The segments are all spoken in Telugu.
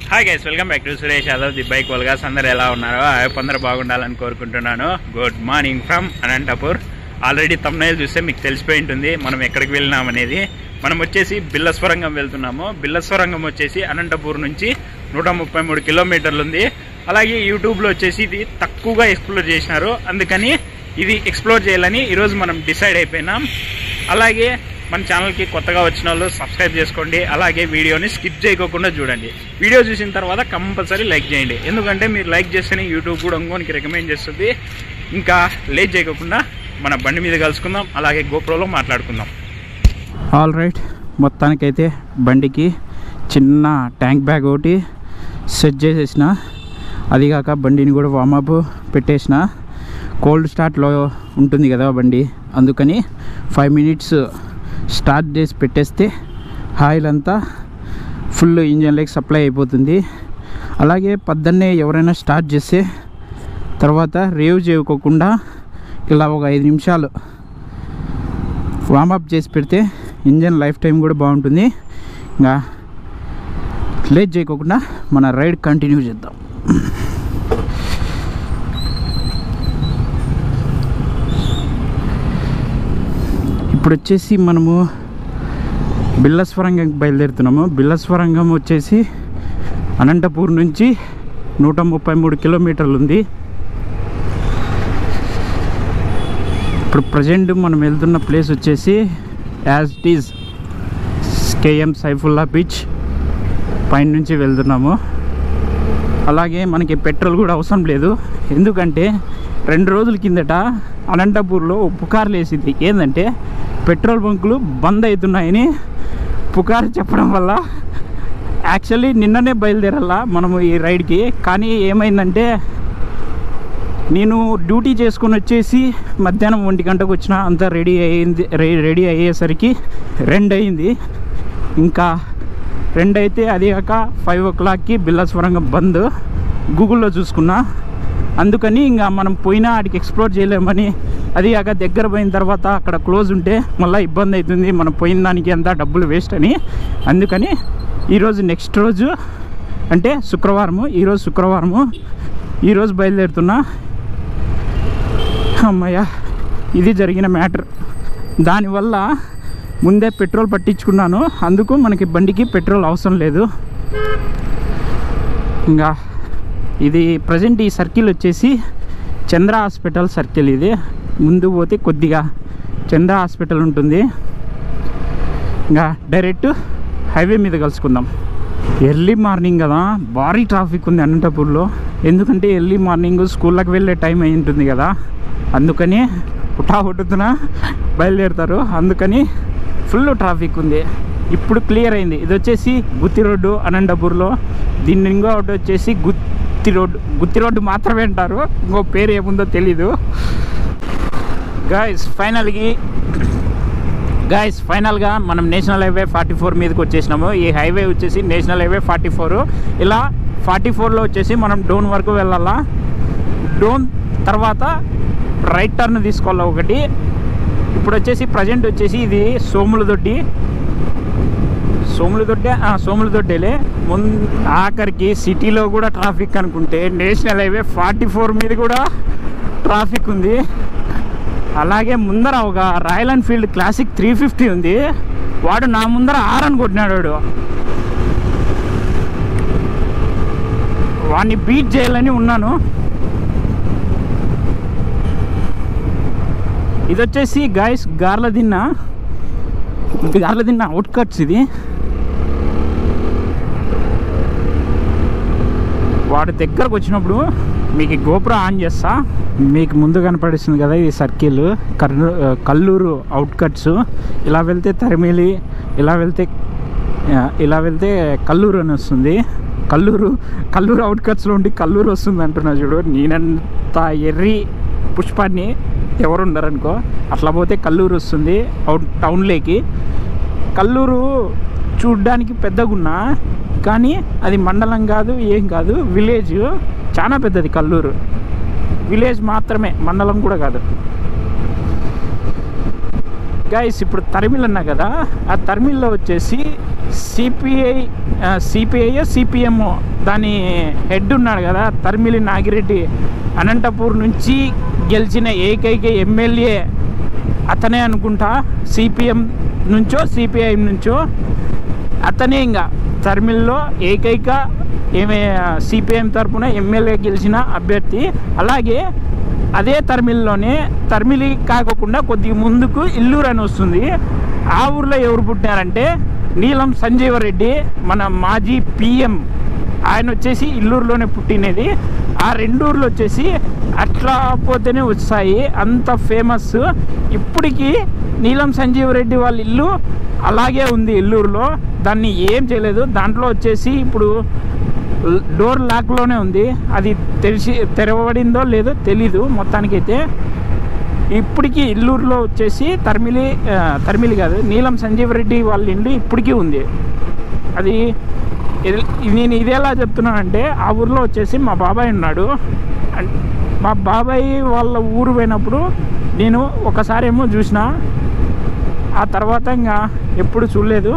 Hi guys, welcome back to Suresh Yadav the bike వల్గాస్. అందరూ ఎలా ఉన్నారో? అందరూ బాగుండాలని కోరుకుంటున్నాను. Good morning from Anantapur. Already thumbnail చూస్తే మీకు తెలిసిపోయి ఉంటుంది మనం ఎక్కడికి వెళ్ళినాం అనేది. మనం వచ్చేసి బిల్లస్వరంగం వెళ్తున్నాము. బిల్లస్వరంగం వచ్చేసి అనంతపూర్ నుంచి 133 కిలోమీటర్లు ఉంది. అలాగే యూట్యూబ్లో వచ్చేసి ఇది తక్కువగా ఎక్స్ప్లోర్ చేసినారు, అందుకని ఇది ఎక్స్ప్లోర్ చేయాలని ఈరోజు మనం డిసైడ్ అయిపోయినాం. అలాగే మన ఛానల్కి కొత్తగా వచ్చిన వాళ్ళు సబ్స్క్రైబ్ చేసుకోండి. అలాగే వీడియోని స్కిప్ చేయకుండా చూడండి. వీడియో చూసిన తర్వాత కంపల్సరీ లైక్ చేయండి, ఎందుకంటే మీరు లైక్ చేస్తేనే యూట్యూబ్ కూడా ఇంకోనికి రికమెండ్ చేస్తుంది. ఇంకా లేట్ చేయకుండా మన బండి మీద కలుసుకుందాం, అలాగే గోప్రోలో మాట్లాడుకుందాం. ఆల్ రైట్, మొత్తానికైతే బండికి చిన్న ట్యాంక్ బ్యాగ్ ఒకటి సెట్ చేసేసిన. అదిగాక బండిని కూడా వామప్ పెట్టేసిన. కోల్డ్ స్టార్ట్లో ఉంటుంది కదా బండి, అందుకని 5 మినిట్స్ స్టార్ట్ చేసి పెట్టేస్తే ఆయిల్ అంతా ఫుల్ ఇంజన్లోకి సప్లై అయిపోతుంది. అలాగే పొద్దున్నే ఎవరైనా స్టార్ట్ చేస్తే తర్వాత రేవ్ చేయకోకుండా ఇలా ఒక 5 నిమిషాలు వామప్ చేసి పెడితే ఇంజన్ లైఫ్ టైం కూడా బాగుంటుంది. ఇంకా లేట్ చేయకోకుండా మన రైడ్ కంటిన్యూ చేద్దాం. ఇప్పుడు వచ్చేసి మనము బిల్లస్వరంగం బయలుదేరుతున్నాము. బిల్లస్వరంగం వచ్చేసి అనంతపూర్ నుంచి 133 కిలోమీటర్లు ఉంది. ఇప్పుడు ప్రజెంట్ మనం వెళ్తున్న ప్లేస్ వచ్చేసి as it is KM Saifullah beach పైన నుంచి వెళ్తున్నాము. అలాగే మనకి పెట్రోల్ కూడా అవసరం లేదు, ఎందుకంటే 2 రోజుల కిందట అనంతపూర్లో పుకార్లు వేసింది. ఏంటంటే పెట్రోల్ బంకులు బంద్ అవుతున్నాయని పుకారు చెప్పడం వల్ల యాక్చువల్లీ నిన్ననే బయలుదేరాలా మనము ఈ రైడ్కి. కానీ ఏమైందంటే నేను డ్యూటీ చేసుకుని వచ్చేసి మధ్యాహ్నం 1 గంటకు వచ్చిన, అంతా రెడీ అయ్యేసరికి 2 అయింది. ఇంకా 2 అయితే అది కాక 5 o'clockకి బిల్లస్వరంగం బంద్ గూగుల్లో చూసుకున్నా. అందుకని ఇంకా మనం పోయినా ఆడికి ఎక్స్ప్లోర్ చేయలేమని, అది కాక దగ్గర పోయిన తర్వాత అక్కడ క్లోజ్ ఉంటే మళ్ళీ ఇబ్బంది అవుతుంది, మనం పోయిన దానికి అంతా డబ్బులు వేస్ట్ అని. అందుకని ఈరోజు నెక్స్ట్ రోజు అంటే శుక్రవారము, ఈరోజు శుక్రవారము, ఈరోజు బయలుదేరుతున్నా. అమ్మయ్య, ఇది జరిగిన మ్యాటర్. దానివల్ల ముందే పెట్రోల్ పట్టించుకున్నాను, అందుకు మనకి బండికి పెట్రోల్ అవసరం లేదు. ఇంకా ఇది ప్రజెంట్ ఈ సర్కిల్ వచ్చేసి చంద్ర హాస్పిటల్ సర్కిల్. ఇది ముందు పోతే కొద్దిగా చంద్ర హాస్పిటల్ ఉంటుంది. ఇంకా డైరెక్ట్ హైవే మీద కలుసుకుందాం. ఎర్లీ మార్నింగ్ కదా, భారీ ట్రాఫిక్ ఉంది అనంతపూర్లో. ఎందుకంటే ఎర్లీ మార్నింగ్ స్కూళ్ళకి వెళ్ళే టైం అయి ఉంటుంది కదా, అందుకని హుటాహుట్టున బయలుదేరుతారు. అందుకని ఫుల్ ట్రాఫిక్ ఉంది. ఇప్పుడు క్లియర్ అయింది. ఇది వచ్చేసి గుత్తి రోడ్డు అనంతపూర్లో. దీన్ని ఇంకో ఒకటి వచ్చేసి గుత్తి రోడ్డు మాత్రమే అంటారు, ఇంకో పేరు ఏముందో తెలీదు. ఫైనల్గా మనం నేషనల్ హైవే 44 మీదకి వచ్చేసినాము. ఈ హైవే వచ్చేసి నేషనల్ హైవే 44. ఇలా 44లో వచ్చేసి మనం డోన్ వరకు వెళ్ళాలా. డోన్ తర్వాత రైట్ టర్న్ తీసుకోవాలా ఒకటి. ఇప్పుడు వచ్చేసి ప్రజెంట్ వచ్చేసి ఇది సోములదొడ్డేలే. ఆఖరికి సిటీలో కూడా ట్రాఫిక్ అనుకుంటే నేషనల్ హైవే 44 మీద కూడా ట్రాఫిక్ ఉంది. అలాగే ముందర ఒక రాయల్ ఎన్ఫీల్డ్ క్లాసిక్ 350 ఉంది. వాడు నా ముందర ఆరని కొట్టినాడు. వాడిని బీట్ చేయాలని ఉన్నాను. ఇది వచ్చేసి గాయస్ గార్లదిన్న అవుట్ కట్స్. ఇది వాడి దగ్గరకు వచ్చినప్పుడు మీకు గోప్రో ఆన్ చేస్తా. మీకు ముందు కనపడిస్తుంది కదా, ఇది సర్కిల్ కల్లూరు అవుట్ కట్స్. ఇలా వెళ్తే తరిమిలి, ఇలా వెళ్తే కల్లూరు అని వస్తుంది. కల్లూరు అవుట్ కట్స్లో ఉండి కల్లూరు వస్తుంది అంటున్నా చూడు. నేనంత ఎర్రి పుష్పాన్ని ఎవరుండరనుకో. అట్లా పోతే కల్లూరు వస్తుంది టౌన్లోకి. కల్లూరు చూడ్డానికి పెద్దగున్నా కానీ అది మండలం కాదు, ఏం కాదు, విలేజ్. చాలా పెద్దది కల్లూరు. విలేజ్ మాత్రమే, మండలం కూడా కాదు. గైస్ ఇప్పుడు తరిమిల్ అన్నా కదా, ఆ తరిమిల్లో వచ్చేసి సిపిఎం దాని హెడ్ ఉన్నాడు కదా, తరిమిలి నాగిరెడ్డి, అనంతపూర్ నుంచి గెలిచిన ఏకైక ఎమ్మెల్యే అతనే అనుకుంటా. సిపిఎం నుంచో సిపిఐఎం నుంచో అతనే ఇంకా తరిమిల్లో ఏకైక సిపిఎం తరఫున ఎమ్మెల్యే గెలిచిన అభ్యర్థి. అలాగే అదే తరిమిల్లోనే, తరిమిలి కాకుండా కొద్దిగా ముందుకు ఇల్లూరు అని వస్తుంది. ఆ ఊర్లో ఎవరు పుట్టినారంటే నీలం సంజీవరెడ్డి, మన మాజీ పిఎం. ఆయన వచ్చేసి ఇల్లూరులోనే పుట్టినది. ఆ రెండు ఊర్లు వచ్చేసి అట్లా పోతేనే వస్తాయి, అంత ఫేమస్. ఇప్పటికీ నీలం సంజీవరెడ్డి వాళ్ళ ఇల్లు అలాగే ఉంది ఇల్లూరులో, దాన్ని ఏం చేయలేదు. దాంట్లో వచ్చేసి ఇప్పుడు డోర్ లాక్లోనే ఉంది, అది తెరవబడిందో లేదో తెలీదు. మొత్తానికైతే ఇప్పటికీ ఇల్లూరులో వచ్చేసి తరిమిలి కాదు, నీలం సంజీవరెడ్డి వాళ్ళ ఇల్లు ఇప్పటికీ ఉంది. అది నేను ఇదేలా చెప్తున్నానంటే, ఆ ఊర్లో వచ్చేసి మా బాబాయ్ ఉన్నాడు. మా బాబాయ్ వాళ్ళ ఊరు పోయినప్పుడు నేను ఒకసారి ఏమో చూసిన, ఆ తర్వాత ఇంకా ఎప్పుడు చూడలేదు.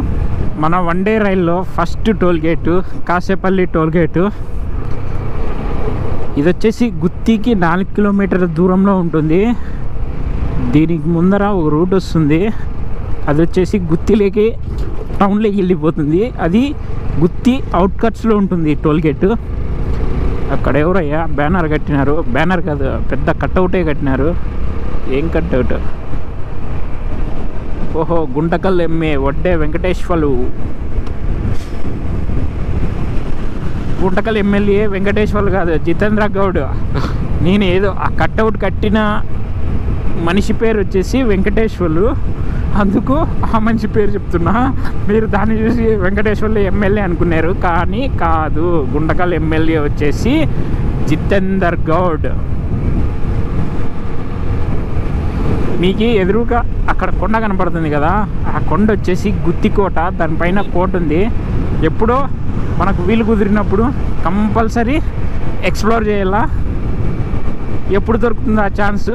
మన వన్ డే రైల్లో first toll gate Kasepalli toll gate. ఇది వచ్చేసి గుత్తికి 4 కిలోమీటర్ల దూరంలో ఉంటుంది. దీనికి ముందర ఒక రూట్ వస్తుంది, అది వచ్చేసి గుత్తిలోకి టౌన్లోకి వెళ్ళిపోతుంది. అది గుత్తి అవుట్కట్స్లో ఉంటుంది టోల్ గేటు. అక్కడ ఎవరయ్యా బ్యానర్ కట్టినారు, బ్యానర్ కాదు పెద్ద కట్అవుటే కట్టినారు. ఏం కట్అవుట్? ఓహో, గుంటకల్ ఎంఏ వడ్డే వెంకటేశ్వర్లు, గుంటకల్ ఎమ్మెల్యే వెంకటేశ్వర్లు కాదు, జితేంద్ర గౌడ్. నేను ఏదో ఆ కట్అవుట్ కట్టిన మనిషి పేరు వచ్చేసి వెంకటేశ్వర్లు, అందుకు ఆ మనిషి పేరు చెప్తున్నా. మీరు దాన్ని చూసి వెంకటేశ్వర్లు ఎమ్మెల్యే అనుకున్నారు, కానీ కాదు. గుంటకల్ ఎమ్మెల్యే వచ్చేసి జితేందర్ గౌడ్. మీకు ఎదురుగా అక్కడ కొండ కనపడుతుంది కదా, ఆ కొండ వచ్చేసి గుత్తికోట. దానిపైన కోట ఉంది. ఎప్పుడో మనకు వీలు కుదిరినప్పుడు కంపల్సరీ ఎక్స్ప్లోర్ చేయాలా. ఎప్పుడు దొరుకుతుంది ఆ ఛాన్స్?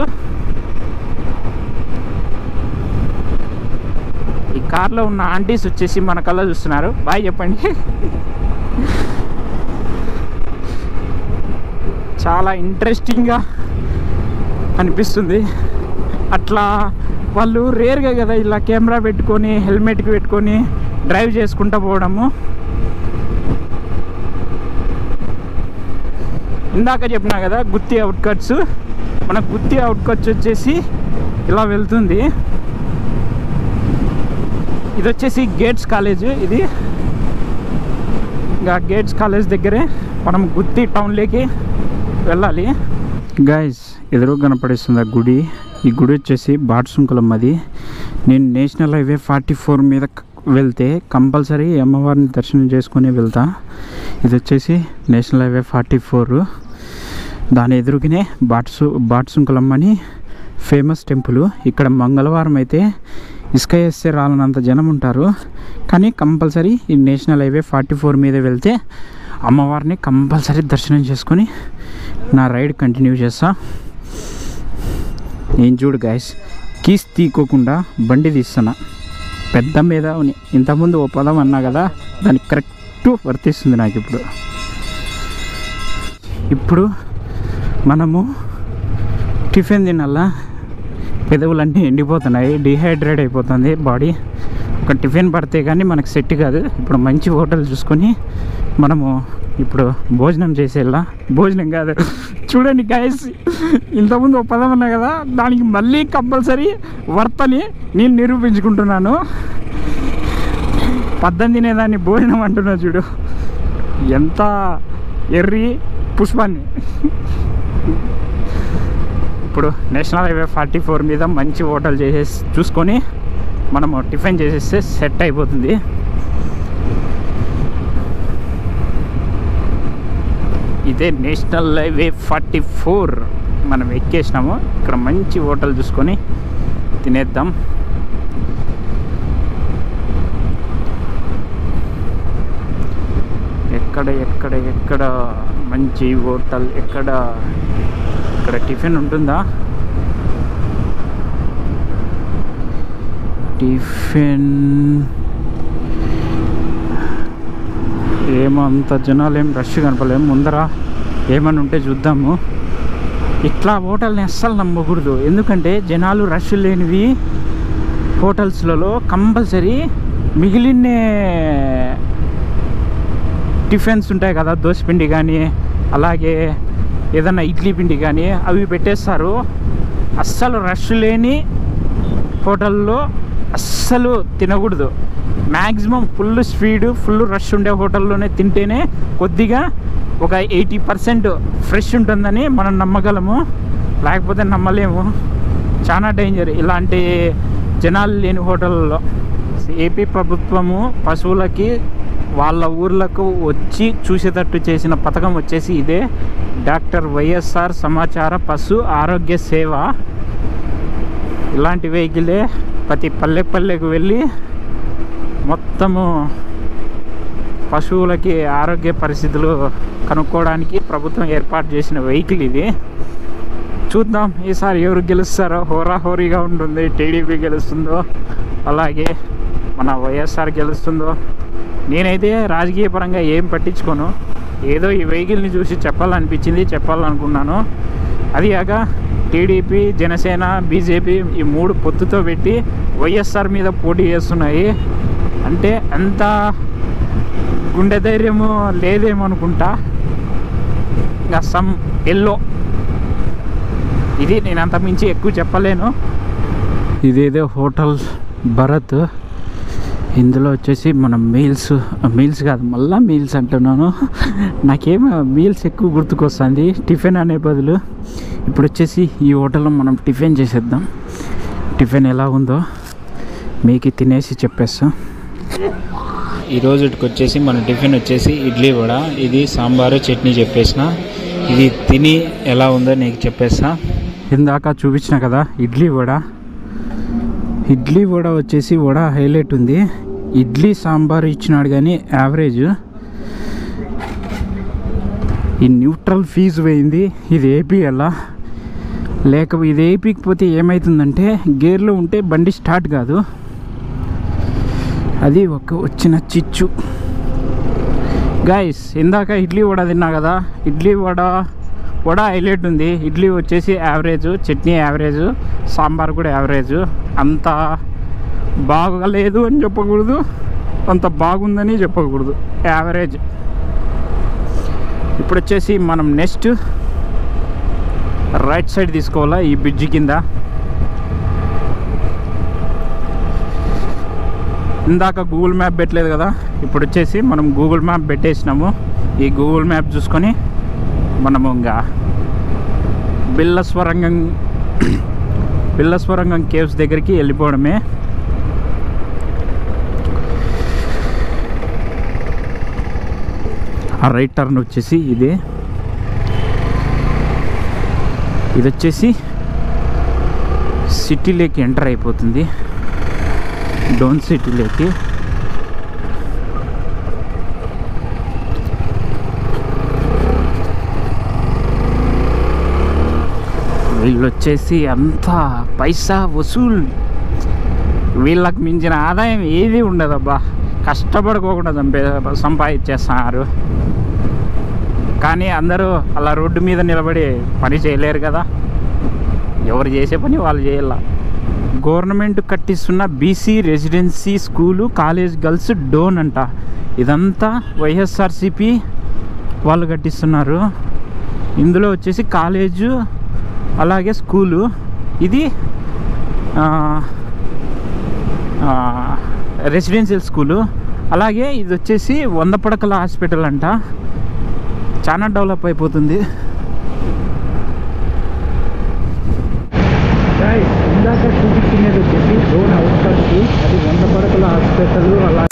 ఈ కార్లో ఉన్న ఆంటీస్ వచ్చేసి మన కళ్ళ చూస్తున్నారు. బాయ్ చెప్పండి. చాలా ఇంట్రెస్టింగ్గా అనిపిస్తుంది. అట్లా వాళ్ళు రేర్గా కదా ఇలా కెమెరా పెట్టుకొని హెల్మెట్కి పెట్టుకొని డ్రైవ్ చేసుకుంటూ పోవడము. ఇందాక చెప్పినా కదా గుత్తి అవుట్కట్స్. మన గుత్తి అవుట్కట్స్ వచ్చేసి ఇలా వెళ్తుంది. ఇది వచ్చేసి గేట్స్ కాలేజ్. ఇది ఇంకా గేట్స్ కాలేజ్ దగ్గరే మనం గుత్తి టౌన్లోకి వెళ్ళాలి. గైస్, ఎదురు కనపడిస్తుంది ఆ గుడి. ఈ గుడి వచ్చేసి బాట్సుంకులమ్మది. నేను నేషనల్ హైవే 44 మీద వెళ్తే కంపల్సరీ అమ్మవారిని దర్శనం చేసుకొని వెళ్తా. ఇది వచ్చేసి నేషనల్ హైవే 44. దాని ఎదురుగానే బాట్సుంకులమ్మ అని ఫేమస్ టెంపుల్. ఇక్కడ మంగళవారం అయితే ఇసుక వేస్తే రాలనంత జనం ఉంటారు. కానీ కంపల్సరీ ఈ నేషనల్ హైవే 44 మీద వెళ్తే అమ్మవారిని కంపల్సరీ దర్శనం చేసుకొని నా రైడ్ కంటిన్యూ చేస్తా. నేను చూడు గైస్, కీస్ తీకోకుండా బండి తీస్తున్నా. పెద్ద మీద ఇంతకుముందు ఓ పదం అన్నా కదా, దానికి కరెక్ట్ వర్తిస్తుంది నాకు ఇప్పుడు మనము టిఫిన్ తినాలా. పెదవులన్నీ ఎండిపోతున్నాయి, డిహైడ్రేట్ అయిపోతుంది బాడీ. ఒక టిఫిన్ పడితే కానీ మనకు సెట్ కాదు. ఇప్పుడు మంచి హోటల్ చూసుకొని మనము ఇప్పుడు భోజనం చేసేలా. భోజనం కాదు, చూడండి గైస్, ఇంతకుముందు ఒక పదం ఉన్నా కదా, దానికి మళ్ళీ కంపల్సరీ వర్తని నేను నిరూపించుకుంటున్నాను. పద్దం తినేదాన్ని భోజనం అంటున్నా చూడు, ఎంత ఎర్రి పుష్పాన్ని. ఇప్పుడు నేషనల్ హైవే 44 మీద మంచి హోటల్ చూసుకొని మనము టిఫిన్ చేసేస్తే సెట్ అయిపోతుంది. ఇదే నేషనల్ హైవే 44 మనం ఎక్కేసినాము. ఇక్కడ మంచి హోటల్ చూసుకొని తినేద్దాం. ఎక్కడ మంచి హోటల్ ఇక్కడ టిఫిన్ ఉంటుందా? ఏమో అంత జనాలు ఏం రష్ కనపలేము. ముందర ఏమని ఉంటే చూద్దాము. ఇట్లా హోటల్ని అస్సలు నమ్మకూడదు, ఎందుకంటే జనాలు రష్ లేనివి హోటల్స్లలో కంపల్సరీ మిగిలిన టిఫిన్స్ ఉంటాయి కదా, దోశపిండి కానీ అలాగే ఏదన్నా ఇడ్లీ పిండి కానీ అవి పెట్టేస్తారు. అస్సలు రష్ లేని హోటల్లో అస్సలు తినకూడదు. Maximum full speed full rush ఉండే హోటల్లోనే తింటేనే కొద్దిగా ఒక 80% ఫ్రెష్ ఉంటుందని మనం నమ్మగలము, లేకపోతే నమ్మలేము. చాలా డేంజర్ ఇలాంటి జనాలు లేని హోటల్లో. ఏపీ ప్రభుత్వము పశువులకి వాళ్ళ ఊర్లకు వచ్చి చూసేటట్టు చేసిన పథకం వచ్చేసి ఇదే, డాక్టర్ వైఎస్ఆర్ సమాచార పశు ఆరోగ్య సేవ. ఇలాంటి వెహికలే ప్రతి పల్లెకు వెళ్ళి మొత్తము పశువులకి ఆరోగ్య పరిస్థితులు కనుక్కోవడానికి ప్రభుత్వం ఏర్పాటు చేసిన వెహికల్ ఇది. చూద్దాం ఈసారి ఎవరు గెలుస్తారో. హోరాహోరీగా ఉంటుంది. టీడీపీ గెలుస్తుందో అలాగే మన వైఎస్ఆర్ గెలుస్తుందో. నేనైతే రాజకీయ పరంగా ఏం పట్టించుకోను, ఏదో ఈ వెహికల్ని చూసి చెప్పాలనుకున్నాను. అది కాక టీడీపీ, జనసేన, బీజేపీ ఈ 3 పొత్తుతో పెట్టి వైఎస్ఆర్ మీద పోటీ చేస్తున్నాయి. అంటే అంత గుండె ధైర్యము లేదేమనుకుంటా. ఇంకా సమ్ ఎల్లో ఇది, నేను అంత మించి ఎక్కువ చెప్పలేను. ఇదేదో హోటల్ భరత్. ఇందులో వచ్చేసి మనం మీల్స్ కాదు, మళ్ళీ మీల్స్ అంటున్నాను. నాకేమో మీల్స్ ఎక్కువ గుర్తుకొస్తుంది టిఫిన్ అనే బదులు. ఇప్పుడు వచ్చేసి ఈ హోటల్లో మనం టిఫిన్ చేసేద్దాం. టిఫిన్ ఎలా ఉందో మీకు తినేసి చెప్పేస్తాం. ఈ రోజుకి వచ్చేసి మన టిఫిన్ వచ్చేసి ఇడ్లీ వడ, ఇది సాంబారు చట్నీ చెప్పేసిన. ఇది తిని ఎలా ఉందో నీకు చెప్పేస్తా. ఇందాక చూపించిన కదా ఇడ్లీ వడ వచ్చేసి వడ హైలైట్ ఉంది. ఇడ్లీ సాంబార్ ఇచ్చినాడు కానీ యావరేజ్. ఈ న్యూట్రల్ ఫీజు పోయింది. ఇది ఏపీ ఎలా ఇది ఏపీకి ఏమవుతుందంటే గేర్లో ఉంటే బండి స్టార్ట్ కాదు. అది వచ్చిన చిచ్చు. గైస్ ఇందాక ఇడ్లీ వడ తిన్నా కదా, ఇడ్లీ వడ హైలైట్ ఉంది. ఇడ్లీ వచ్చేసి యావరేజ్, చట్నీ యావరేజ్, సాంబార్ కూడా యావరేజ్. అంత బాగలేదు అని చెప్పకూడదు, అంత బాగుందని చెప్పకూడదు, యావరేజ్. ఇప్పుడు వచ్చేసి మనం నెక్స్ట్ రైట్ సైడ్ తీసుకోవాలా ఈ బ్రిడ్జి కింద. ఇందాక గూగుల్ మ్యాప్ పెట్టలేదు కదా, ఇప్పుడు వచ్చేసి మనం గూగుల్ మ్యాప్ పెట్టేసినాము. ఈ గూగుల్ మ్యాప్ చూసుకొని మనము ఇంకా బిల్లస్వరంగం కేవ్స్ దగ్గరికి వెళ్ళిపోవడమే. ఆ రైట్ టర్న్ వచ్చేసి ఇది వచ్చేసి సిటీలోకి ఎంటర్ అయిపోతుంది, డోన్ సిటీలోకి. వీళ్ళు వచ్చేసి అంతా పైసా వసూల్, వీళ్ళకి మించిన ఆదాయం ఏది ఉండదబ్బా. కష్టపడుకోకుండా సంపాదించేస్తున్నారు. కానీ అందరూ అలా రోడ్డు మీద నిలబడి పని చేయలేరు కదా, ఎవరు చేసే పని వాళ్ళు చేయాల. గవర్నమెంట్ కట్టిస్తున్న BC residency school college girls Dhone అంట. ఇదంతా వైఎస్ఆర్సిపి వాళ్ళు కట్టిస్తున్నారు. ఇందులో వచ్చేసి కాలేజు అలాగే స్కూలు. ఇది రెసిడెన్షియల్ స్కూలు. అలాగే ఇది వచ్చేసి 100 పడకల హాస్పిటల్ అంట. చాలా డెవలప్ అయిపోతుంది. ఇందాక చూపించినది వచ్చేసి డోన్ అవుట్స్కట్స్, అది 100 పడకల హాస్పిటల్. అలా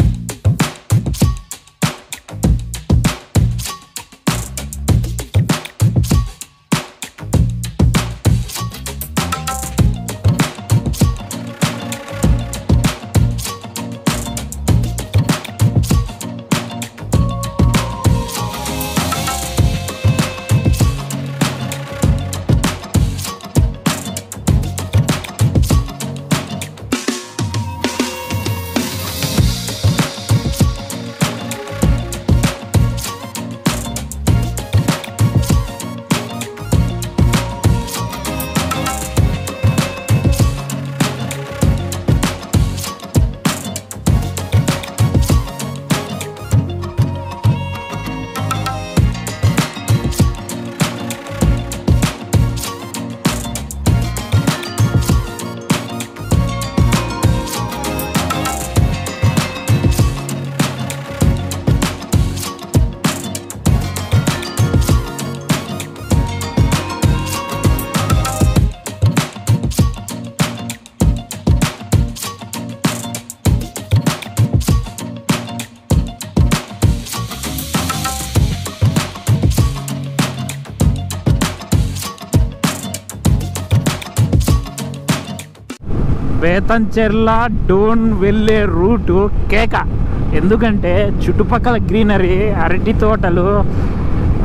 బేతంచెర్ల డోన్ వెళ్ళే రూటు కేక. ఎందుకంటే చుట్టుపక్కల గ్రీనరీ, అరటి తోటలు,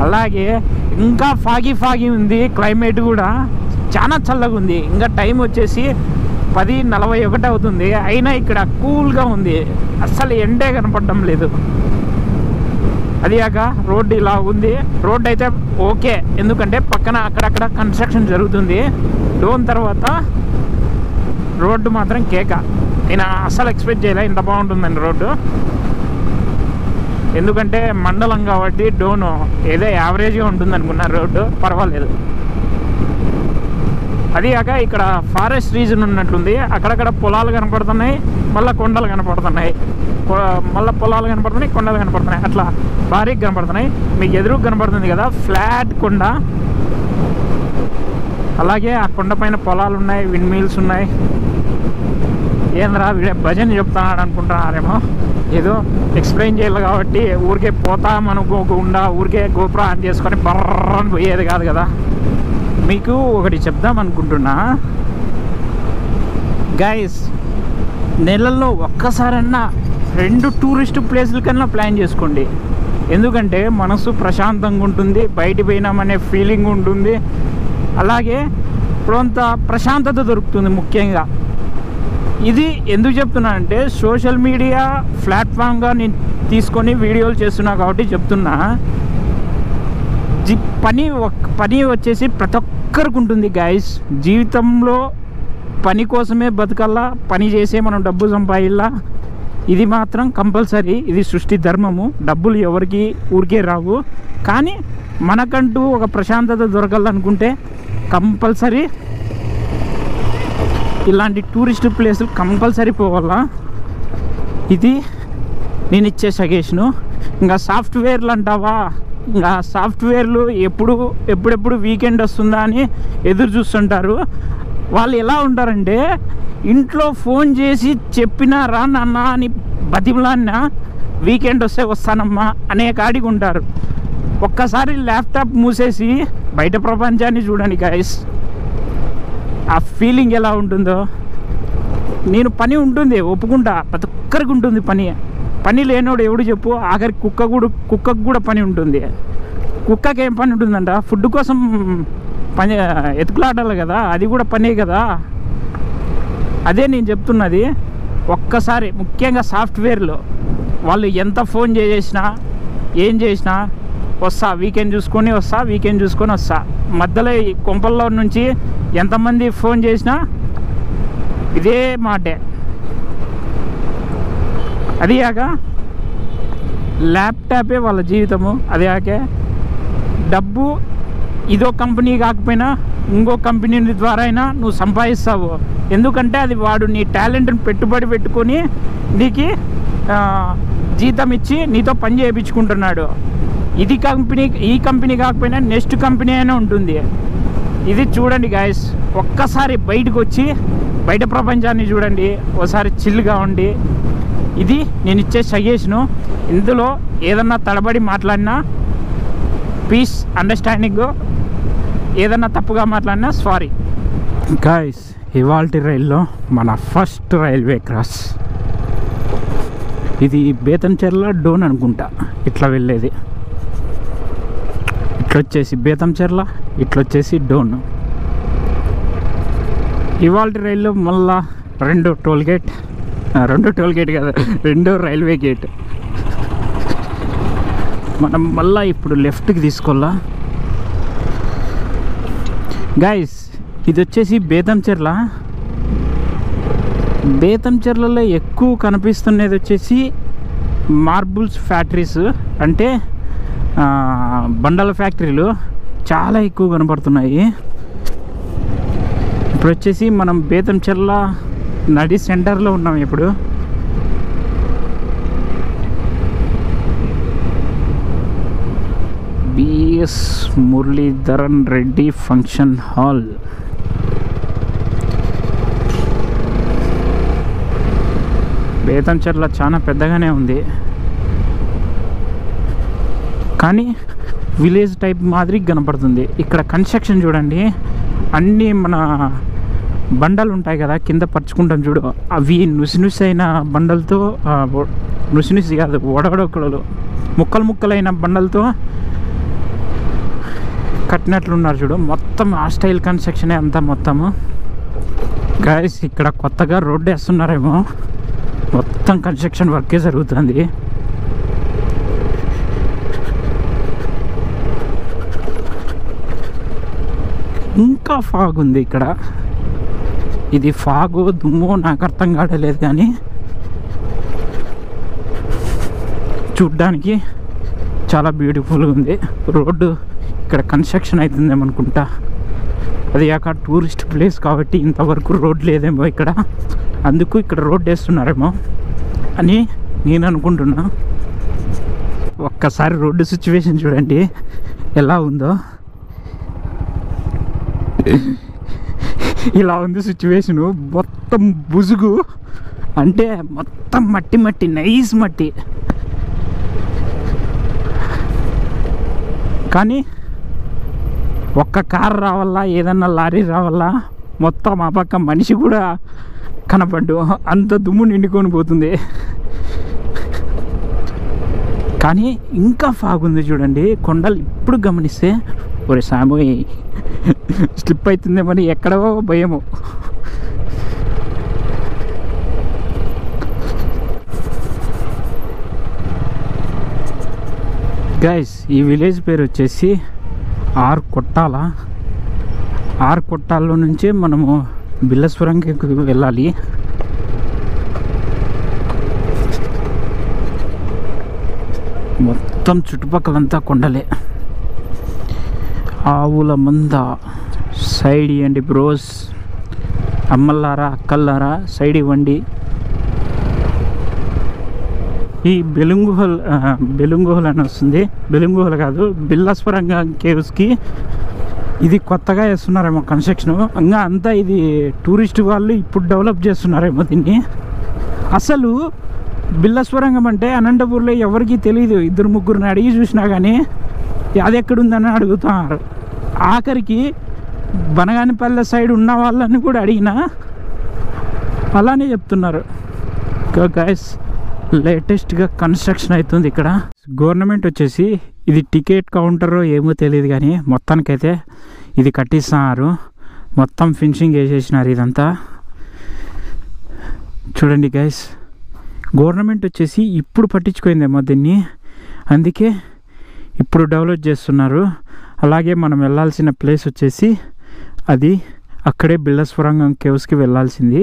అలాగే ఇంకా ఫాగి ఉంది. క్లైమేట్ కూడా చాలా చల్లగా ఉంది. ఇంకా టైం వచ్చేసి 10:41 అవుతుంది. అయినా ఇక్కడ కూల్గా ఉంది, అస్సలు ఎండే కనపడడం లేదు. అది కాక రోడ్డు ఇలా ఉంది. రోడ్డు అయితే ఓకే, ఎందుకంటే పక్కన అక్కడక్కడ కన్స్ట్రక్షన్ జరుగుతుంది. డోన్ తర్వాత రోడ్డు మాత్రం కేక. నేను అస్సలు ఎక్స్పెక్ట్ చేయలే ఇంత బాగుంటుందండి రోడ్డు. ఎందుకంటే మండలం కాబట్టి డోను ఏదో యావరేజ్గా ఉంటుంది అనుకున్నారు. రోడ్డు పర్వాలేదు. అది కాక ఇక్కడ ఫారెస్ట్ రీజన్ ఉన్నట్లుంది. అక్కడక్కడ పొలాలు కనపడుతున్నాయి, మళ్ళీ కొండలు కనపడుతున్నాయి, మళ్ళీ పొలాలు కనపడుతున్నాయి, కొండలు కనపడుతున్నాయి, అట్లా భారీగా కనపడుతున్నాయి. మీకు ఎదురుగా కనపడుతుంది కదా ఫ్లాట్ కొండ, అలాగే ఆ కొండ పైన పొలాలు ఉన్నాయి, విండ్ మిల్స్ ఉన్నాయి. ఏంద్రా భజన చెప్తున్నాడు అనుకుంటున్నారేమో, ఏదో ఎక్స్ప్లెయిన్ చేయాలి కాబట్టి ఊరికే పోతామనుకోకుండా ఊరికే గోపురం ఆన్ చేసుకొని బర్రని పోయేది కాదు కదా. మీకు ఒకటి చెప్దాం అనుకుంటున్నా గైస్, నెలల్లో ఒక్కసారన్నా 2 టూరిస్ట్ ప్లేసుల కన్నా ప్లాన్ చేసుకోండి. ఎందుకంటే మనసు ప్రశాంతంగా ఉంటుంది, బయట పోయినామనే ఫీలింగ్ ఉంటుంది, అలాగే కొంత ప్రశాంతత దొరుకుతుంది. ముఖ్యంగా ఇది ఎందుకు చెప్తున్నా అంటే సోషల్ మీడియా ప్లాట్ఫామ్గా నేను తీసుకొని వీడియోలు చేస్తున్నా కాబట్టి చెప్తున్నా. పని వచ్చేసి ప్రతి ఒక్కరికి ఉంటుంది గైస్. జీవితంలో పని కోసమే బతకల్లా, పని చేసే మనం డబ్బు సంపాదిల్లా. ఇది మాత్రం కంపల్సరీ, ఇది సృష్టి ధర్మము. డబ్బులు ఎవరికి ఊరికే రావు, కానీ మనకంటూ ఒక ప్రశాంతత దొరకాలనుకుంటే కంపల్సరీ ఇలాంటి టూరిస్ట్ ప్లేసులు కంపల్సరీ పోవాలా. ఇది నేను ఇచ్చే సజెషను. ఇంకా సాఫ్ట్వేర్లు అంటావా, ఇంకా సాఫ్ట్వేర్లు ఎప్పుడెప్పుడు వీకెండ్ వస్తుందా అని ఎదురు చూస్తుంటారు. వాళ్ళు ఎలా ఉంటారంటే ఇంట్లో ఫోన్ చేసి చెప్పినారా నాన్న అని బతిమలాన్నా వీకెండ్ వస్తే వస్తానమ్మా అనే కాడికి ఉంటారు. ఒక్కసారి ల్యాప్టాప్ మూసేసి బయట ప్రపంచాన్ని చూడండి గైస్, ఆ ఫీలింగ్ ఎలా ఉంటుందో. నేను పని ఉంటుంది ఒప్పుకుంటా, ప్రతి ఒక్కరికి ఉంటుంది పని లేనోడు ఎవడు చెప్పు. ఆఖరికి కుక్కకు కూడా పని ఉంటుంది. కుక్కకి ఏం పని ఉంటుందంట, ఫుడ్ కోసం పని ఎతుకులాడాలి కదా, అది కూడా పనే కదా. అదే నేను చెప్తున్నది. ఒక్కసారి ముఖ్యంగా సాఫ్ట్వేర్లో వాళ్ళు ఎంత ఫోన్ చేసినా ఏం చేసినా వస్తా, వీకెండ్ చూసుకొని వస్తా. మధ్యలో ఈ కొంపల్లో నుంచి ఎంతమంది ఫోన్ చేసినా ఇదే మాటే. అది కాక ల్యాప్టాపే వాళ్ళ జీవితము. అది కాక డబ్బు ఇదో కంపెనీ కాకపోయినా ఇంకో కంపెనీ ద్వారా అయినా నువ్వు సంపాదిస్తావు. ఎందుకంటే అది వాడు నీ టాలెంట్ని పెట్టుబడి పెట్టుకొని నీకు జీతం ఇచ్చి నీతో పని చేయించుకుంటున్నాడు. ఈ కంపెనీ కాకపోయినా నెక్స్ట్ కంపెనీ అయినా ఉంటుంది. ఇది చూడండి గాయస్, ఒక్కసారి బయటకు వచ్చి బయట ప్రపంచాన్ని చూడండి, ఒకసారి చిల్గా ఉండి. ఇది నేను ఇచ్చే సజెషను. ఇందులో ఏదన్నా తడబడి మాట్లాడినా పీస్ అండర్స్టాండింగ్, ఏదన్నా తప్పుగా మాట్లాడినా సారీ. గాయస్, ఇవాల్టి రైల్లో మన ఫస్ట్ రైల్వే క్రాస్. ఇది బేతంచెర్ల డోన్ అనుకుంటా ఇట్లా వెళ్ళేది. ఇట్లొచ్చేసి బేతంచెర్ల, ఇట్లొచ్చేసి డోన్. ఇవాల్టి రైల్లో మళ్ళా 2 టోల్ గేట్ కాదు, 2 రైల్వే గేట్. మనం మళ్ళీ ఇప్పుడు లెఫ్ట్కి తీసుకోవాలా గైస్. ఇది వచ్చేసి బేతంచెర్లలో ఎక్కువ కనిపిస్తున్నది వచ్చేసి మార్బుల్స్ ఫ్యాక్టరీస్, అంటే బండల ఫ్యాక్టరీలు చాలా ఎక్కువ కనపడుతున్నాయి. ఇప్పుడు వచ్చేసి మనం బేతంచెర్ల నడి సెంటర్లో ఉన్నాం. ఇప్పుడు BS Muralidharan Reddy function hall. Betamcherla చాలా పెద్దగానే ఉంది, కానీ విలేజ్ టైప్ మాదిరి కనపడుతుంది. ఇక్కడ కన్స్ట్రక్షన్ చూడండి, అన్నీ మన బండలు ఉంటాయి కదా కింద పరుచుకుంటాం చూడు, అవి నుసి అయిన బండలతో, నుసి కాదు ఒడగొడకలు, ముక్కలైన బండలతో కట్టినట్లున్నారు చూడు. మొత్తం ఆ స్టైల్ కన్స్ట్రక్షనే అంతా మొత్తము. గైస్ ఇక్కడ కొత్తగా రోడ్డు వేస్తున్నారేమో, మొత్తం కన్స్ట్రక్షన్ వర్కే జరుగుతుంది. ఇంకా ఫాగ్ ఉంది ఇక్కడ. ఇది ఫాగు దుమ్ము నాకు అర్థం కావట్లేదు, కానీ చూడ్డానికి చాలా బ్యూటిఫుల్గా ఉంది. రోడ్డు ఇక్కడ కన్స్ట్రక్షన్ అవుతుందేమనుకుంటా. అది కాక టూరిస్ట్ ప్లేస్ కాబట్టి ఇంతవరకు రోడ్ లేదేమో ఇక్కడ, అందుకు ఇక్కడ రోడ్ వేస్తున్నారేమో అని నేను అనుకుంటున్నా. ఒక్కసారి రోడ్డు సిచ్యువేషన్ చూడండి ఎలా ఉందో. ఇలా ఉంది సిచ్యువేషను. మొత్తం బుజుగు, అంటే మొత్తం మట్టి నైస్ మట్టి. కానీ ఒక్క కారు రావాలా, ఏదన్నా లారీ రావాలా, మొత్తం ఆ పక్క మనిషి కూడా కనపడ్డు, అంత దుమ్ము నిండుకొని పోతుంది. కానీ ఇంకా ఫాగుంది చూడండి కొండలు. ఇప్పుడు గమనిస్తే ఒరే సాము స్లిప్ అవుతుందేమని ఎక్కడో భయము. గైస్ ఈ విలేజ్ పేరు వచ్చేసి ఆర్కొట్టాల. ఆర్కొట్టాల్లో నుంచే మనము బిల్లస్వరంకి వెళ్ళాలి. మొత్తం చుట్టుపక్కలంతా కొండలే. ఆవుల మంద సైడ్ ఇవ్వండి బ్రోస్, అమ్మల్లారా అక్కల్లారా సైడ్ ఇవ్వండి. ఈ బెలుంగుహల్ అని వస్తుంది, బెలుంగుహల్ కాదు బిల్లస్వరంగ కేవ్స్కి. ఇది కొత్తగా వేస్తున్నారేమో కన్స్ట్రక్షన్, ఇంకా అంతా ఇది టూరిస్ట్ వాళ్ళు ఇప్పుడు డెవలప్ చేస్తున్నారేమో దీన్ని. అసలు బిల్లస్వరంగం అంటే అనంతపూర్లో ఎవరికి తెలియదు. 2-3 అడిగి చూసినా కానీ అది ఎక్కడుందని అడుగుతున్నారు. ఆఖరికి బనగానిపల్లె సైడ్ ఉన్న వాళ్ళని కూడా అడిగినా అలానే చెప్తున్నారు. గైస్ లేటెస్ట్గా కన్స్ట్రక్షన్ అవుతుంది ఇక్కడ. గవర్నమెంట్ వచ్చేసి ఇది టికెట్ కౌంటరో ఏమో తెలియదు, కానీ మొత్తానికైతే ఇది కట్టిస్తున్నారు. మొత్తం ఫినిషింగ్ వేసేసినారు ఇదంతా. చూడండి గైస్, గవర్నమెంట్ వచ్చేసి ఇప్పుడు పట్టించుకోయిందేమో దీన్ని, అందుకే ఇప్పుడు డెవలప్ చేస్తున్నారు. అలాగే మనం వెళ్ళాల్సిన ప్లేస్ వచ్చేసి అది అక్కడే బిల్లస్వరంగం కేవ్స్కి వెళ్ళాల్సింది.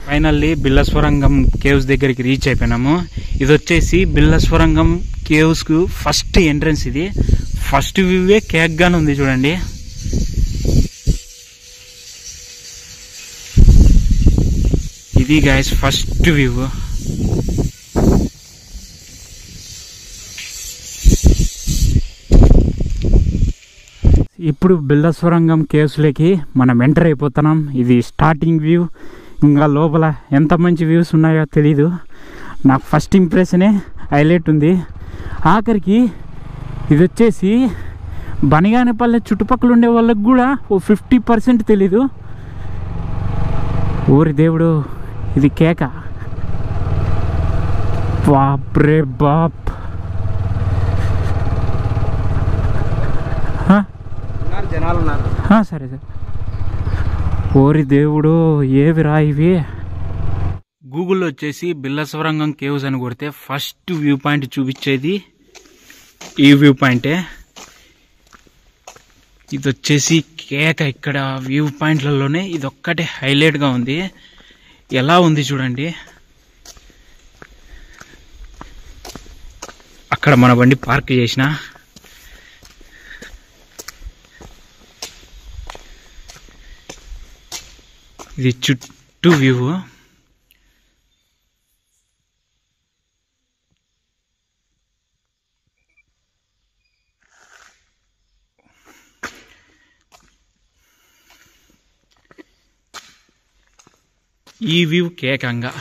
ఫైనల్లీ బిల్లస్వరంగం కేవ్స్ దగ్గరికి రీచ్ అయిపోయినాము. ఇది వచ్చేసి బిల్లస్వరంగం కేవ్స్కు ఫస్ట్ ఎంట్రన్స్. ఇది ఫస్ట్ వ్యూవే కేక్గానే ఉంది చూడండి. ఇది గైస్ ఫస్ట్ వ్యూ. ఇప్పుడు బిల్లస్వరంగం కేవ్స్లోకి మనం ఎంటర్ అయిపోతున్నాం. ఇది స్టార్టింగ్ వ్యూ. ఇంకా లోపల ఎంత మంచి వ్యూస్ ఉన్నాయో తెలీదు. నాకు ఫస్ట్ ఇంప్రెషనే హైలైట్ ఉంది. ఆఖరికి ఇది వచ్చేసి బనగానపల్లె చుట్టుపక్కల ఉండే వాళ్ళకి కూడా 50% తెలీదు. ఊరి దేవుడు, ఇది కేక. బాప్రే బాప్. జనాలు ఉన్నారు. సరే సరే. ఓరి దేవుడు, ఏవిరా ఇవి. గూగుల్లో వచ్చేసి బిల్లస్వరంగం కేవ్స్ అని కొడితే ఫస్ట్ వ్యూ పాయింట్ చూపించేది ఈ వ్యూ పాయింటే. ఇది వచ్చేసి కేక. ఇక్కడ వ్యూ పాయింట్లలోనే ఇది ఒక్కటే హైలైట్గా ఉంది. ఎలా ఉంది చూడండి. అక్కడ మన బండి పార్క్ చేసిన. ఇది చుట్టూ వ్యూ. ఈ వ్యూ కేకంగా.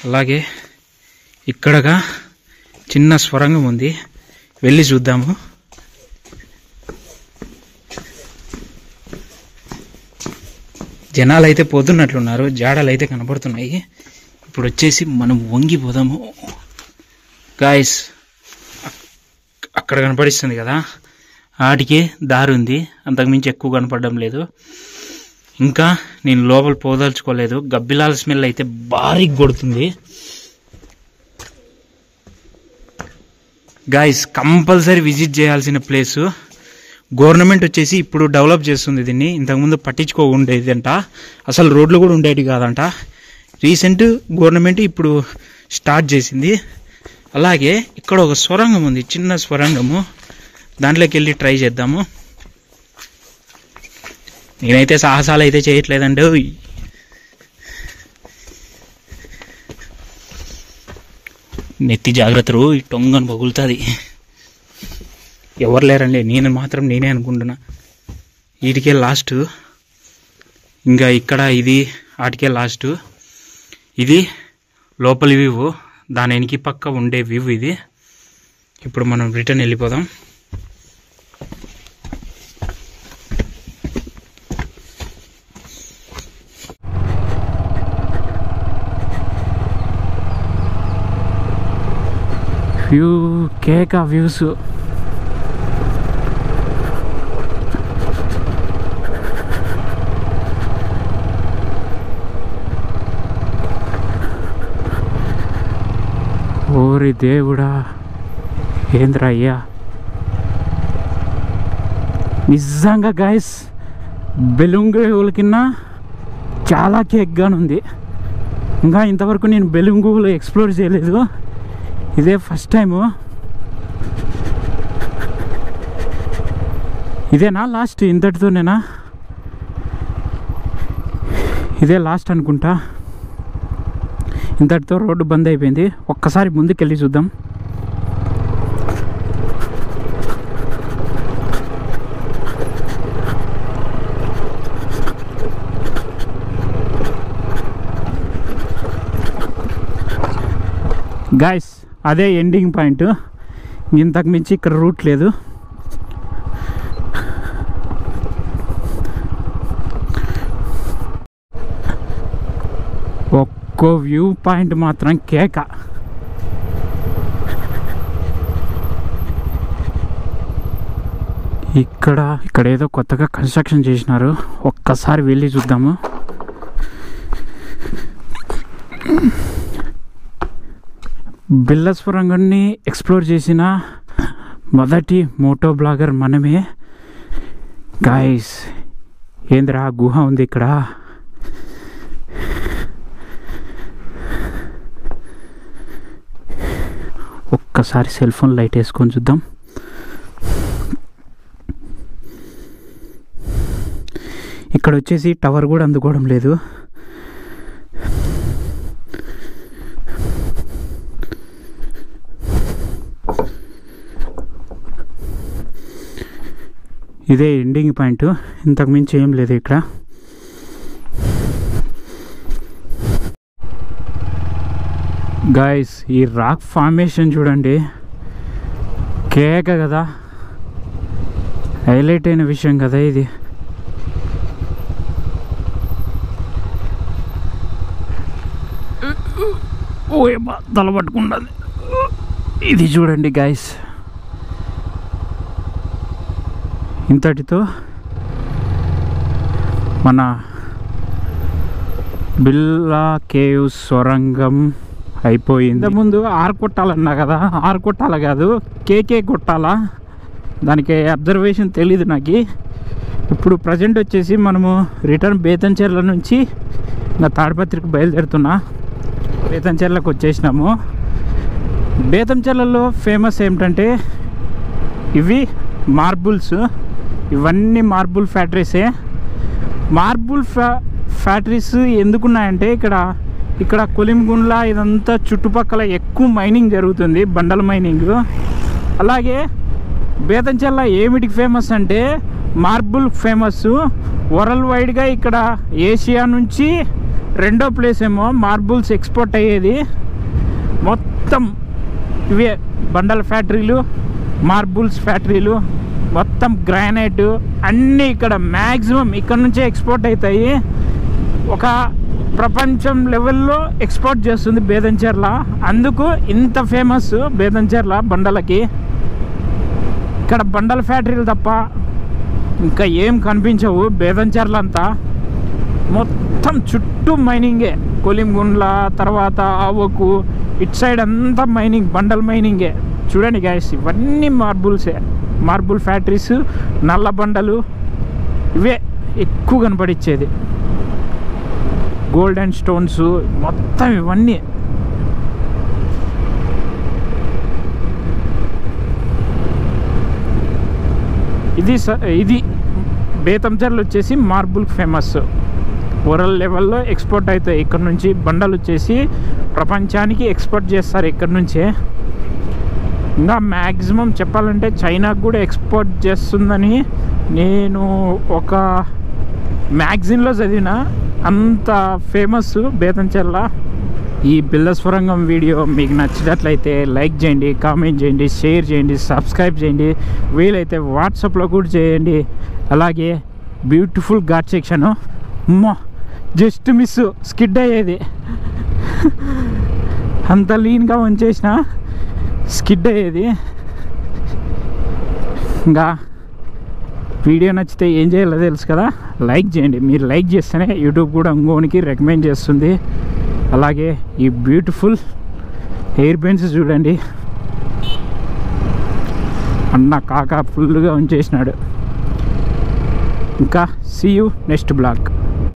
అలాగే ఇక్కడగా చిన్న స్వరంగం ఉంది, వెళ్ళి చూద్దాము. జనాలు అయితే పోతున్నట్లున్నారు, జాడలు అయితే కనపడుతున్నాయి. ఇప్పుడు వచ్చేసి మనం వంగిపోదాము గాయస్. అక్కడ కనపడిస్తుంది కదా, వాటికి దారి ఉంది, అంతకుమించి ఎక్కువ కనపడడం లేదు. ఇంకా నేను లోపల పోదలుచుకోలేదు, గబ్బిలాల స్మెల్ అయితే భారీగా కొడుతుంది గాయస్. కంపల్సరీ విజిట్ చేయాల్సిన ప్లేసు. గవర్నమెంట్ వచ్చేసి ఇప్పుడు డెవలప్ చేస్తుంది దీన్ని, ఇంతకుముందు పట్టించుకోకుండేదంట, అసలు రోడ్లు కూడా ఉండేవి కాదంట. రీసెంట్ గవర్నమెంట్ ఇప్పుడు స్టార్ట్ చేసింది. అలాగే ఇక్కడ ఒక స్వరంగం ఉంది, చిన్న స్వరంగము, దాంట్లోకి వెళ్ళి ట్రై చేద్దాము. నేనైతే సాహసాలు అయితే చేయట్లేదండి. నెత్తి జాగ్రత్తలు, ఈ టొంగను పగులుతుంది. ఎవరు లేరండి, నేనే అనుకుంటున్నా. వీటికే లాస్ట్, ఇంకా ఇక్కడ ఇది వాటికే లాస్ట్. ఇది లోపలి వ్యూ, దాని వెనక పక్క ఉండే వ్యూ ఇది. ఇప్పుడు మనం రిటర్న్ వెళ్ళిపోదాం. వ్యూ కేక వ్యూస్. ఓరి దేవుడా, ఏంద్రా అయ్యా, నిజంగా గాయస్ బెలుంగుల కింద చాలా కేక్గానుంది. ఇంకా ఇంతవరకు నేను బెలుంగులు ఎక్స్ప్లోర్ చేయలేదు, ఇదే ఫస్ట్ టైము. ఇదేనా లాస్ట్? ఇంతటితోనేనా? ఇదే లాస్ట్ అనుకుంటా. ఇంతటితో రోడ్డు బంద్ అయిపోయింది. ఒక్కసారి ముందుకెళ్ళి చూద్దాం. గాయస్ అదే ఎండింగ్ పాయింట్, ఇంతకు మించి ఇక్కడ రూట్ లేదు. ఒక్కో వ్యూ పాయింట్ మాత్రం కేక. ఇక్కడ ఏదో కొత్తగా కన్స్ట్రక్షన్ చేసినారు, ఒక్కసారి వెళ్ళి చూద్దాము. బిల్లస్వరంగాన్ని ఎక్స్ప్లోర్ చేసిన మొదటి మోటో బ్లాగర్ మనమే గాయస్. ఏంద్రా గుహ ఉంది ఇక్కడ. ఒక్కసారి సెల్ ఫోన్ లైట్ వేసుకొని చూద్దాం. ఇక్కడ వచ్చేసి టవర్ కూడా అందుకోవడం లేదు. ఇదే ఎండింగ్ పాయింట్, ఇంతకు మించి ఏం లేదు ఇక్కడ. గాయస్ ఈ రాక్ ఫార్మేషన్ చూడండి, కేక కదా, హైలైట్ అయిన విషయం కదా ఇది. ఓయమ్మా తల పట్టుకుంటుంది. ఇది చూడండి గాయస్, ఇంతటితో మన బిల్లా కేవ్ సొరంగం అయిపోయింది. ముందు ఆరు కొట్టాలన్నా కదా, ఆరు కొట్టాల కాదు కేకే కొట్టాలా, దానికి అబ్జర్వేషన్ తెలీదు నాకు. ఇప్పుడు ప్రజెంట్ వచ్చేసి మనము రిటర్న్ బేతంచెర్ల నుంచి ఇంకా తాడిపత్రికి బయలుదేరుతున్నా. బేతంచెర్లకు వచ్చేసినాము. బేతంచెర్లలో ఫేమస్ ఏమిటంటే ఇవి మార్బుల్స్, ఇవన్నీ మార్బుల్ ఫ్యాక్టరీసే. మార్బుల్ ఫ్యాక్టరీస్ ఎందుకున్నాయంటే ఇక్కడ కొలింగుండ్ల ఇదంతా చుట్టుపక్కల ఎక్కువ మైనింగ్ జరుగుతుంది, బండల మైనింగ్. అలాగే బేతంచెర్ల ఏమిటికి ఫేమస్ అంటే మార్బుల్ ఫేమస్. వరల్డ్ వైడ్గా ఇక్కడ ఏషియా నుంచి రెండో ప్లేస్ ఏమో మార్బుల్స్ ఎక్స్పోర్ట్ అయ్యేది. మొత్తం మొత్తం ఇవే బండల ఫ్యాక్టరీలు, మార్బుల్స్ ఫ్యాక్టరీలు, మొత్తం గ్రానైట్ అన్నీ ఇక్కడ మ్యాక్సిమం ఇక్కడ నుంచే ఎక్స్పోర్ట్ అవుతాయి. ఒక ప్రపంచం లెవెల్లో ఎక్స్పోర్ట్ చేస్తుంది బేతంచెర్ల. అందుకు ఇంత ఫేమస్ బేతంచెర్ల బండలకి. ఇక్కడ బండల ఫ్యాక్టరీలు తప్ప ఇంకా ఏం కనిపించవు బేతంచెర్ల అంతా. మొత్తం చుట్టూ మైనింగే, కొలింగుండ్ల తర్వాత ఆవకు ఇటు సైడ్ అంతా మైనింగ్, బండల్ మైనింగే. చూడండి గాయస్, ఇవన్నీ మార్బుల్సే, మార్బుల్ ఫ్యాక్టరీస్, నల్ల బండలు ఇవే ఎక్కువ కనపడిచ్చేది. గోల్డ్ అండ్ స్టోన్స్ మొత్తం ఇవన్నీ. ఇది బేతంచెర్ల వచ్చేసి మార్బుల్ ఫేమస్. వరల్డ్ లెవెల్లో ఎక్స్పోర్ట్ అవుతాయి ఇక్కడ నుంచి. బండలు వచ్చేసి ప్రపంచానికి ఎక్స్పోర్ట్ చేస్తారు ఇక్కడ నుంచే. ఇంకా మ్యాక్సిమం చెప్పాలంటే చైనాకు కూడా ఎక్స్పోర్ట్ చేస్తుందని నేను ఒక మ్యాగజైన్లో చదివిన. అంత ఫేమస్ బేతంచెర్ల. ఈ బిల్లస్వరంగం వీడియో మీకు నచ్చినట్లయితే లైక్ చేయండి, కామెంట్ చేయండి, షేర్ చేయండి, సబ్స్క్రైబ్ చేయండి, వీలైతే వాట్సాప్లో కూడా చేయండి. అలాగే beautiful ghat section, just miss skid అయ్యేది, అంత లీన్గా ఉంచేసిన స్కిడ్ అయ్యేది. ఇంకా వీడియో నచ్చితే ఏం చేయాలో తెలుసు కదా, లైక్ చేయండి. మీరు లైక్ చేస్తేనే యూట్యూబ్ కూడా ఇంకోనికి రికమెండ్ చేస్తుంది. అలాగే ఈ బ్యూటిఫుల్ హెయిర్ బెన్స్ చూడండి, అన్న కాకా ఫుల్గా ఉంచేసినాడు. ఇంకా సీ యూ నెక్స్ట్ బ్లాగ్.